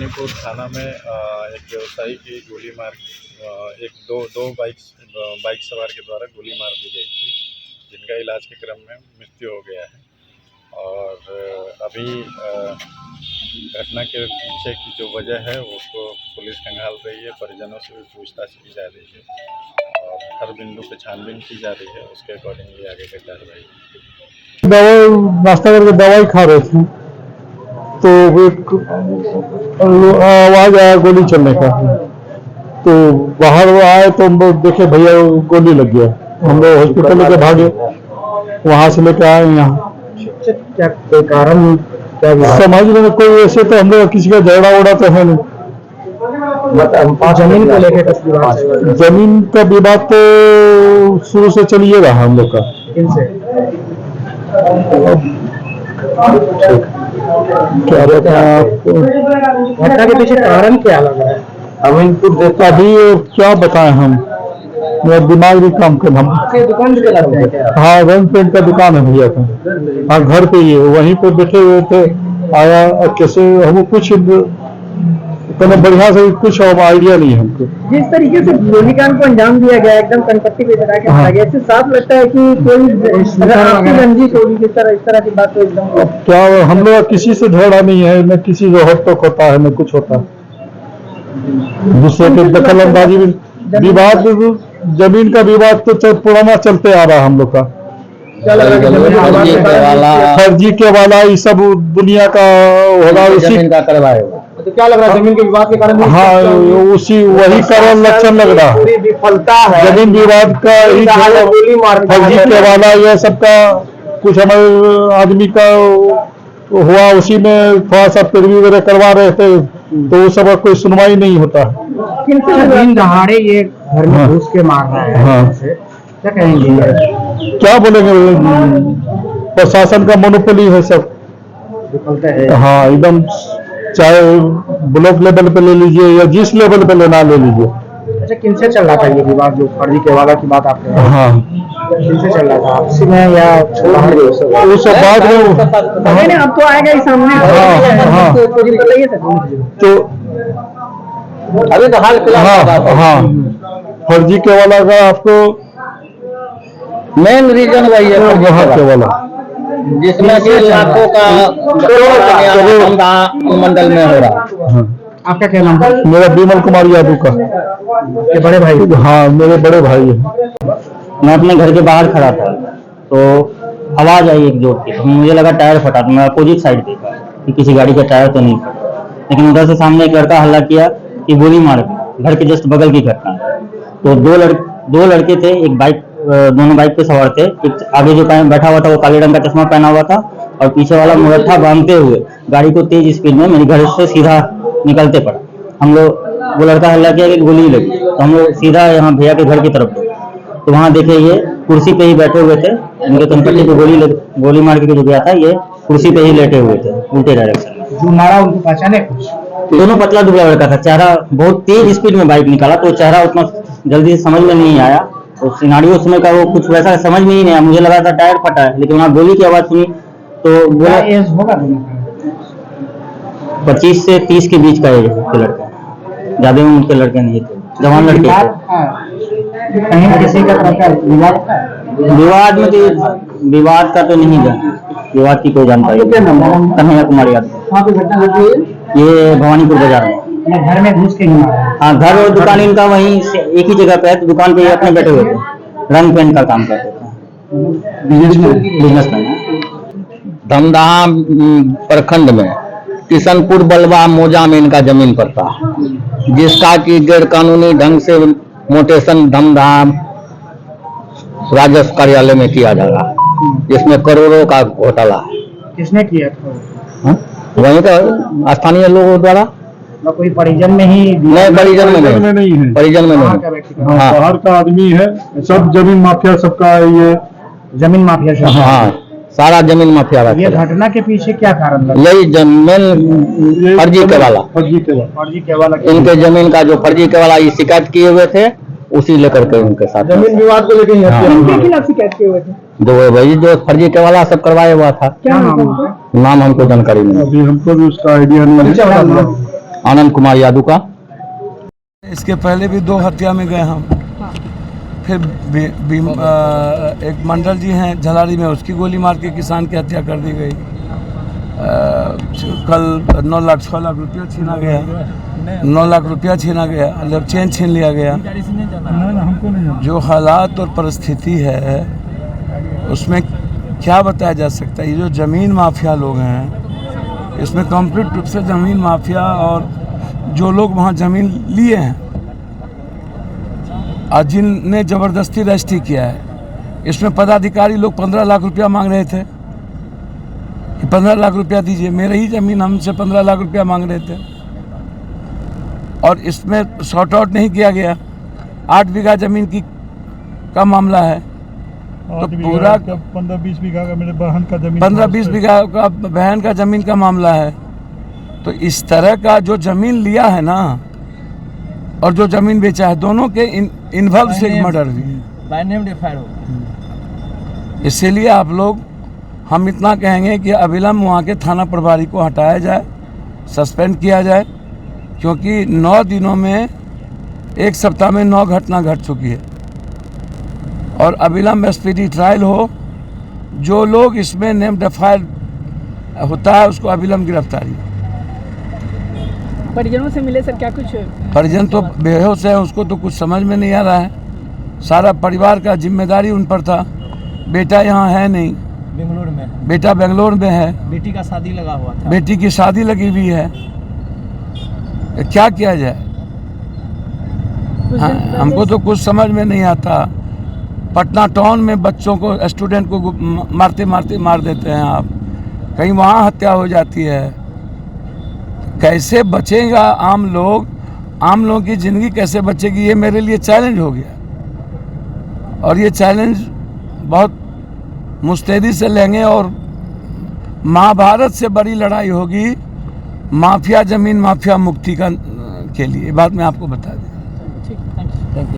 भवानीपुर थाना में एक व्यवसायी की गोली मार दो बाइक सवार के द्वारा गोली मार दी गई थी, जिनका इलाज के क्रम में मृत्यु हो गया है। और अभी घटना के पीछे की जो वजह है उसको पुलिस खंगाल रही है, परिजनों से भी पूछताछ की जा रही है और हर बिंदु पर छानबीन की जा रही है। उसके अकॉर्डिंगली आगे की कार्रवाई। दवाई नाश्ता करके दवाई खा रहे थे तो आवाज आया गोली चलने का, तो बाहर आए तो हम लोग देखे भैया गोली लग गया। हम लोग हॉस्पिटल लेके भागे, वहां से लेके आए यहाँ। क्या कोई कारण क्या समझ में कोई ऐसे तो हम लोग किसी का झगड़ा उड़ा तो है नहीं। जमीन को लेकर जमीन का विवाद तो शुरू से चलिए रहा हम लोग का। इनसे क्या रहता है आपको घटना के पीछे कारण क्या लग रहा है? अभी क्या बताएं हम, मेरा दिमाग भी काम कर। हम दुकान से लगता है क्या? हाँ, रंग पेंट का दुकान है भैया का। हाँ, घर पे ही है, वहीं पे बैठे हुए थे। आया कैसे हमको कुछ इतना बढ़िया से कुछ आइडिया नहीं है हमको। जिस तरीके से गोलीकांड को अंजाम दिया गया, एकदम कनपट्टी पे चढ़ा के मारा गया, इससे साफ लगता है कि कोई रंजिश होगी। इस तरह की बात तो एकदम क्या हम लोग किसी से झगड़ा नहीं है, न किसी से हक तक होता है, न कुछ होता है। दूसरे के दखल अंदाजी में विवाद, जमीन का विवाद तो पुराना चलते आ रहा है हम लोग का। फर्जी के वाला ये सब दुनिया का होगा, उसी का करवाए। तो क्या लग रहा है जमीन के विवाद के कारण? हाँ, उसी वही कारण लक्षण लग रहा है। विफलता है जमीन विवाद का ही फर्जी के वाला, यह सबका कुछ हमारे आदमी का हुआ, उसी में थोड़ा सा पैरवी वगैरह करवा रहे थे, तो वो सब कोई सुनवाई नहीं होता। दिन दहाड़े ये घर में घुस के मार रहा है। हाँ, क्या कहेंगे? क्या बोलेंगे, प्रशासन का मोनोपोली है सब। विफलता है। हाँ, एकदम, चाहे ब्लॉक लेवल पे ले लीजिए या जिस लेवल पे लेना ले लीजिए। अच्छा, किनसे चल रहा था ये विवाद, जो फर्जी के वाला की बात आपने? हाँ, किनसे चल रहा था, आपसी में या बाहर? वो सब बाद में अब तो आएगा ही सामने। हाँ, तो अभी तो हाल फिलहाल हाँ, फर्जी के वाला का आपको मेन रीजन वही है, वहाँ के वाला, जिसमें कि लाखों का मंडल में हो रहा। हाँ। आपका क्या नाम है? मेरा विमल कुमार यादव का। ये बड़े भाई? हाँ, मेरे बड़े भाई है। मैं अपने घर के बाहर खड़ा था तो आवाज आई एक जोर की, तो मुझे लगा टायर फटा। तो मैं अपोजिट साइड देखा कि किसी गाड़ी का टायर तो नहीं फटा, लेकिन उधर से सामने एक लड़का हल्ला किया कि गोली मार दी। घर के जस्ट बगल की घटना है। तो दो लड़के थे, एक बाइक, दोनों बाइक पे सवार थे। एक आगे जो बैठा हुआ था वो काले रंग का चश्मा पहना हुआ था, और पीछे वाला मुरट्ठा बांधते हुए गाड़ी को तेज स्पीड में मेरे घर से सीधा निकलते पड़ा। हम लोग, वो लड़का हल्ला किया कि गोली लगी, तो हम लोग सीधा यहाँ भैया के घर की तरफ गए। तो वहाँ देखे ये कुर्सी पे ही बैठे हुए थे, इनके कनपट्टी पे गोली मार के जो गया था, ये कुर्सी पे ही लेटे हुए थे उल्टे डायरेक्शन में। जो मारा उनको पहचाने कुछ? दोनों पतला दुबला लड़का था। चेहरा बहुत तेज स्पीड में बाइक निकाला, तो चेहरा उतना जल्दी से समझ में नहीं आया। तो सिनारियो उस समय का वो कुछ वैसा समझ में ही नहीं आया। मुझे लगा था टायर फटा है, लेकिन वहाँ गोली की आवाज सुनी तो बोला 25 से 30 के बीच का एज के लड़का, ज्यादा उम्र के लड़के नहीं थे, जवान लड़के थे। कहीं किसी का विवाद में तो विवाद का तो नहीं जाना, विवाद की कोई जानकारी नहीं। कन्हैया कुमार यादव, ये भवानीपुर बाजार में। घर में घुस के ही मारा? हाँ, घर और दुकान इनका वहीं एक ही जगह पे है। तो दुकान पे अपने बैठे हुए थे, रंग पेंट का काम करते थे, बिजनेसमैन। धमदाहा प्रखंड में किशनपुर बलवा मौजा में इनका जमीन पड़ता है, जिसका कि गैर कानूनी ढंग से मोटेशन धमदाहा राजस्व कार्यालय में किया जा रहा है, जिसमें करोड़ों का घोटाला है। किसने किया? वहीं का स्थानीय लोगों द्वारा। कोई परिजन में ही? नहीं, परिजन में नहीं है, परिजन में नहीं। हाँ, बाहर का आदमी है, सब जमीन माफिया सबका ये जमीन माफिया। हाँ, सारा जमीन माफिया। ये घटना के पीछे क्या कारण लगा? यही जमीन फर्जी के वाला, इनके जमीन का जो फर्जी के वाला ये शिकायत किए हुए थे, उसी लेकर के उनके साथ जमीन विवाद को लेकर इनके खिलाफ शिकायत किए हुए थे। जो वही जो फर्जी के वाला सब करवाया हुआ था। क्या नाम? नाम हमको जानकारी नहीं। अभी हमको भी उसका आइडिया नहीं है। आनंद कुमार यादव का। इसके पहले भी 2 हत्या में गए हम। फिर एक मंडल जी हैं झलारी में, उसकी गोली मार के किसान की हत्या कर दी गई। कल 9 लाख 6 लाख रुपया छीना गया, 9 लाख रुपया छीना गया, मतलब चेन छीन लिया गया। जो हालात और परिस्थिति है उसमें क्या बताया जा सकता है। ये जो ज़मीन माफिया लोग हैं, इसमें कंप्लीट रूप से ज़मीन माफिया और जो लोग वहाँ ज़मीन लिए हैं और जिनने ज़बरदस्ती रजिस्ट्री किया है, इसमें पदाधिकारी लोग 15 लाख रुपया मांग रहे थे कि 15 लाख रुपया दीजिए। मेरे ही ज़मीन हमसे 15 लाख रुपया मांग रहे थे और इसमें सॉर्ट आउट नहीं किया गया। 8 बीघा ज़मीन का मामला है, तो पूरा 15-20 बीघा का मेरे बहन का जमीन, 15-20 बीघा का बहन का ज़मीन का मामला है। तो इस तरह का जो ज़मीन लिया है ना और जो ज़मीन बेचा है, दोनों के इन्वॉल्व से मर्डर हुई। इसीलिए आप लोग, हम इतना कहेंगे कि अविलंब वहाँ के थाना प्रभारी को हटाया जाए, सस्पेंड किया जाए, क्योंकि 9 दिनों में 1 सप्ताह में 9 घटना घट चुकी है। और अविलंब स्पीडी ट्रायल हो, जो लोग इसमें नेम्ड एफआईआर होता है उसको अविलंब गिरफ्तारी। परिजनों से मिले सर, क्या कुछ? परिजन तो बेहोश है, उसको तो कुछ समझ में नहीं आ रहा है। सारा परिवार का जिम्मेदारी उन पर था। बेटा यहाँ है नहीं, बेंगलोर में, बेटा बेंगलोर में है, बेटी का शादी लगा हुआ था, बेटी की शादी लगी हुई है। क्या किया जाए? हाँ, हमको तो कुछ समझ में नहीं आता। पटना टाउन में बच्चों को, स्टूडेंट को मारते मारते मार देते हैं आप, कहीं वहाँ हत्या हो जाती है। कैसे बचेगा आम लोग? आम लोगों की ज़िंदगी कैसे बचेगी? ये मेरे लिए चैलेंज हो गया और ये चैलेंज बहुत मुस्तैदी से लेंगे और महाभारत से बड़ी लड़ाई होगी माफिया, ज़मीन माफिया मुक्ति के लिए। बात मैं आपको बता दूँ।